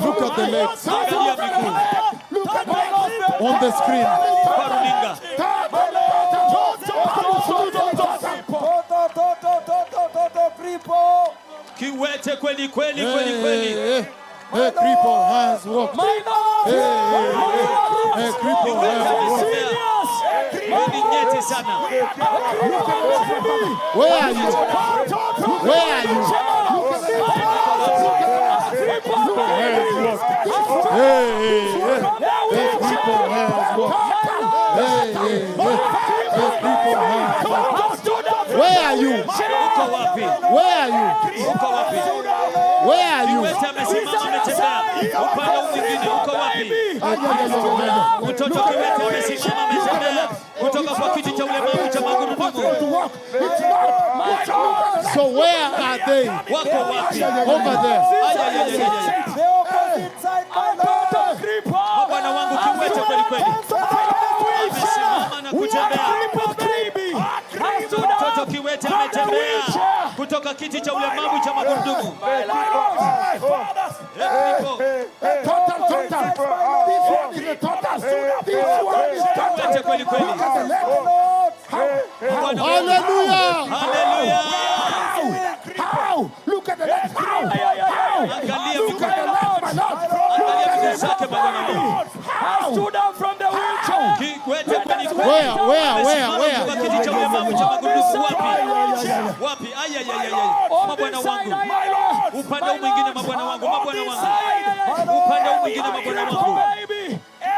Look at the legs. Angalia miguu On the screen. kwa runinga. Kiwete kweli kweli kweli kweli. Cripple has walked. Cripple has walked. Ni nyeti sana. Where are you? Where are you? Cripple has walked. Where are you? Uko wapi? Where are you? Uko wapi? Where are you? Kiwete amesimama ametembea. Upande mwingine uko wapi? Mtoto kiwete amesimama ametembea kutoka kwa kiti cha ulemavu cha magurudumu. So where are they? Wako wapi? Over there. Bwana wangu kiwete kweli kweli. Amesimama na kutembea. Mtoto kiwete ametembea kutoka kiti cha ulemavu cha magurudumu. Kiwete kweli kweli. Hallelujah. Hallelujah. Look at the legs. Angalia miguu. Angalia miguu zake Bwana wangu. Kiwete kweli kweli. Where? Kwa kiti cha ulemavu cha magurudumu wapi? Wapi? Mabwana wangu. Upande mwingine mabwana wangu, mabwana wangu. Upande mwingine mabwana wangu.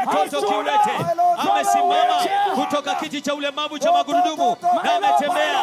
Mtoto kiwete amesimama kutoka kiti cha ulemavu cha magurudumu na ametembea